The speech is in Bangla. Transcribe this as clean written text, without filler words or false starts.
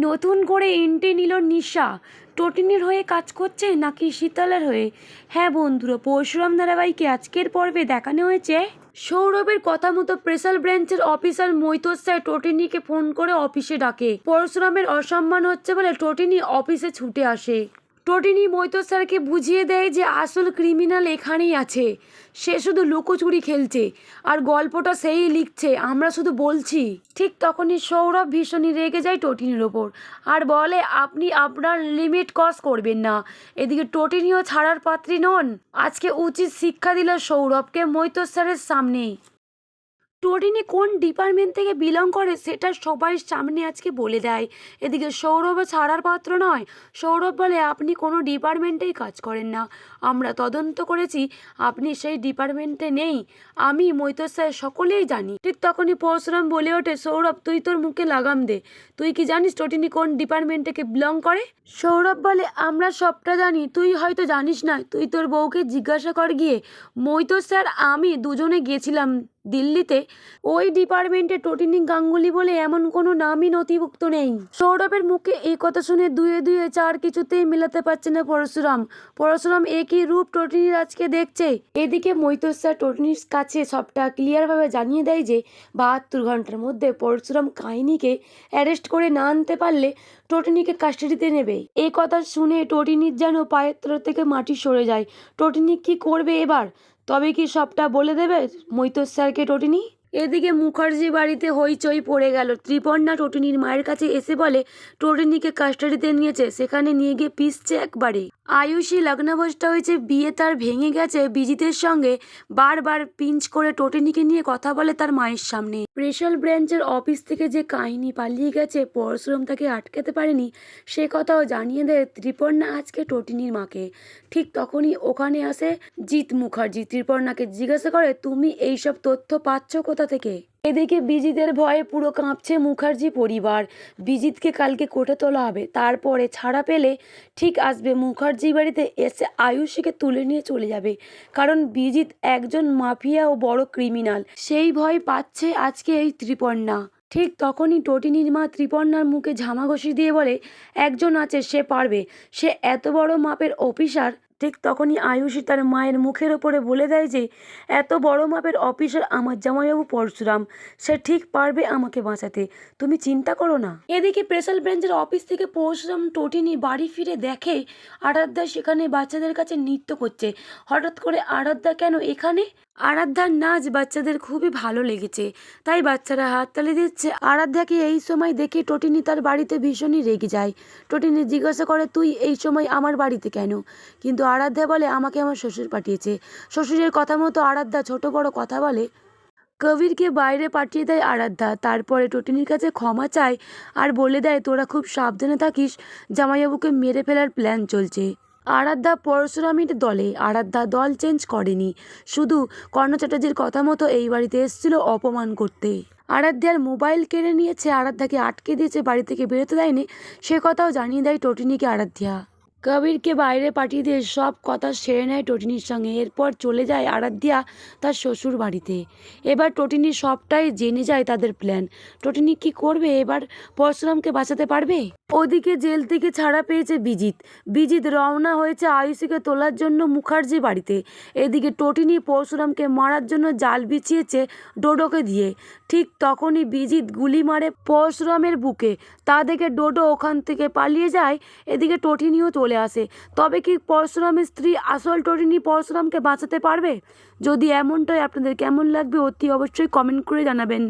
নতুন করে এন্ট্রি নিল নিশা। টোটিনির হয়ে কাজ করছে নাকি শীতলের হয়ে? হ্যাঁ বন্ধুরা, পরশুরাম ধারাবাহিকে আজকের পর্বে দেখানো হয়েছে সৌরভের কথা মতো স্পেশাল ব্রাঞ্চের অফিসার মৈতর স্যার টোটিনিকে ফোন করে অফিসে ডাকে। পরশুরামের অসম্মান হচ্ছে বলে টোটিনি অফিসে ছুটে আসে। টোটিনি মৈতর স্যারকে বুঝিয়ে দেয় যে আসল ক্রিমিনাল এখানেই আছে, সে শুধু লুকোচুরি খেলছে আর গল্পটা সেই লিখছে, আমরা শুধু বলছি। ঠিক তখনই সৌরভ ভীষণই রেগে যায় টোটিনির ওপর আর বলে, আপনি আপনার লিমিট ক্রস করবেন না। এদিকে টোটিনিও ছাড়ার পাত্রী নন। আজকে উচিত শিক্ষা দিল সৌরভকে মৈতর স্যারের সামনেই। টোটিনি কোন ডিপার্টমেন্ট থেকে বিলং করে সেটা সবার সামনে আজকে বলে দেয়। এদিকে সৌরভও ছাড়ার পাত্র নয়। সৌরভ বলে, আপনি কোনো ডিপার্টমেন্টেই কাজ করেন না, আমরা তদন্ত করেছি, আপনি সেই ডিপার্টমেন্টে নেই, আমি মৈতর স্যার সকলেই জানি। ঠিক তখনই পরশুরাম বলে ওঠে, সৌরভ তুই তোর মুখে লাগাম দে, তুই কি জানিস টোটিনি কোন ডিপার্টমেন্ট থেকে বিলং করে? সৌরভ বলে, আমরা সবটা জানি, তুই হয়তো জানিস না, তুই তোর বউকে জিজ্ঞাসা কর গিয়ে। মৈতর স্যার আমি দুজনে গিয়েছিলাম দিল্লিতে, ওই ডিপার্টমেন্টে টোটিনি গাঙ্গুলি বলে এমন কোনো নামই নথিভুক্ত নেই। সৌরভের মুখে এই কথা শুনে দুয়ে দুয়ে চার কিছুতেই মেলাতে পারছে না পরশুরাম একই রূপ টোটিনির আজকে দেখছে। এদিকে মৈতর স্যার টোটিনির কাছে সবটা ক্লিয়ারভাবে জানিয়ে দেয় যে 72 ঘন্টার মধ্যে পরশুরাম কাহিনীকে অ্যারেস্ট করে না আনতে পারলে টোটিনিকে কাস্টাডিতে নেবে। এই কথা শুনে টোটিনির যেন পায়ের তলা থেকে মাটি সরে যায়। টোটিনি কি করবে এবার? তবে কি সবটা বলে দেবে মৈতর স্যারকে টোটিনি? এদিকে মুখার্জি বাড়িতে হইচই পড়ে গেল। ত্রিপর্ণা টোটিনির মায়ের কাছে এসে বলে টোটিনিকে কাস্টাডিতে নিয়েছে, সেখানে নিয়ে গিয়ে পিসছে একবারে। আয়ুষী লগ্নভ্রষ্ট হয়েছে, বিয়ে তার ভেঙে গেছে বিজিতের সঙ্গে, বারবার পিঞ্চ করে টোটিনিকে নিয়ে কথা বলে তার মায়ের সামনে। স্পেশাল ব্রাঞ্চের অফিস থেকে যে কাহিনী পালিয়ে গেছে, পরশুরাম তাকে আটকাতে পারেনি, সে কথাও জানিয়ে দেয় ত্রিপর্ণা আজকে টোটিনির মাকে। ঠিক তখনই ওখানে আসে জিৎ মুখার্জি। ত্রিপর্ণাকে জিজ্ঞাসা করে, তুমি এইসব তথ্য পাচ্ছ কোথা থেকে? এদিকে বিজিতের ভয়ে পুরো কাঁপছে মুখার্জি পরিবার। বিজিতকে কালকে কোর্টে তোলা হবে, তারপরে ছাড়া পেলে ঠিক আসবে মুখার্জি বাড়িতে এসে আয়ুষীকে তুলে নিয়ে চলে যাবে, কারণ বিজিত একজন মাফিয়া ও বড় ক্রিমিনাল। সেই ভয় পাচ্ছে আজকে এই ত্রিপর্ণা। ঠিক তখনই টোটিনির মা ত্রিপর্ণার মুখে ঝামা ঘষি দিয়ে বলে, একজন আছে, সে পারবে, সে এত বড় মাপের অফিসার। ঠিক তখনই আয়ুষী তার মায়ের মুখের ওপরে বলে দেয় যে এত বড় মাপের অফিসার আমার জামাইবাবু পরশুরাম, সে ঠিক পারবে আমাকে বাঁচাতে, তুমি চিন্তা করো না। এদিকে স্পেশাল ব্রাঞ্চের অফিস থেকে পরশুরাম টোটিনি বাড়ি ফিরে দেখে আরাধ্যা সেখানে বাচ্চাদের কাছে নৃত্য করছে। হঠাৎ করে আরাধ্যা কেন এখানে? আরাধ্যার নাচ বাচ্চাদের খুবই ভালো লেগেছে, তাই বাচ্চারা হাততালি দিচ্ছে। আরাধ্যাকে এই সময় দেখে টোটিনি তার বাড়িতে ভীষণই রেগে যায়। টোটিনি জিজ্ঞাসা করে, তুই এই সময় আমার বাড়িতে কেন? কিন্তু আরাধ্যা বলে, আমাকে আমার শ্বশুর পাঠিয়েছে। শ্বশুরের কথা মতো আরাধ্যা ছোট বড় কথা বলে। কবিরকে বাইরে পাঠিয়ে দেয় আরাধ্যা। তারপরে টোটিনির কাছে ক্ষমা চায় আর বলে দেয়, তোরা খুব সাবধানে থাকিস, জামাইবাবুকে মেরে ফেলার প্ল্যান চলছে। আরাধ্যা পরশুরামের দলে। আরাধ্যা দল চেঞ্জ করেনি, শুধু কর্ণ চ্যাটার্জির কথা মতো এই বাড়িতে এসেছিল অপমান করতে। আরাধ্যার মোবাইল কেড়ে নিয়েছে, আরাধ্যাকে আটকে দিয়েছে, বাড়ি থেকে বেরোতে দেয়নি, সে কথাও জানিয়ে দেয় টোটিনিকে আরাধ্যা। কবিরকে বাইরে পাঠিয়ে দিয়ে সব কথা সেরে নেয় টোটিনির সঙ্গে। এরপর চলে যায় আরাধ্যা তার শ্বশুর বাড়িতে। এবার টোটিনি সবটাই জেনে যায় তাদের প্ল্যান। টোটিনি কি করবে এবার? পরশুরামকে বাঁচাতে পারবে? ওদিকে জেল থেকে ছাড়া পেয়েছে বিজিত রওনা হয়েছে আয়ুষীকে তোলার জন্য মুখার্জি বাড়িতে। এদিকে টোটিনি পরশুরামকে মারার জন্য জাল বিছিয়েছে ডোডোকে দিয়ে। ঠিক তখনই বিজিত গুলি মারে পরশুরামের বুকে, তা দেখে ডোডো ওখান থেকে পালিয়ে যায়। এদিকে টোটিনিও চলে আসে। তবে কি পরশুরামের স্ত্রী আসল টোটিনি পরশুরামকে বাঁচাতে পারবে? যদি এমনটাই আপনাদের কেমন লাগবে অতি অবশ্যই কমেন্ট করে জানাবেন।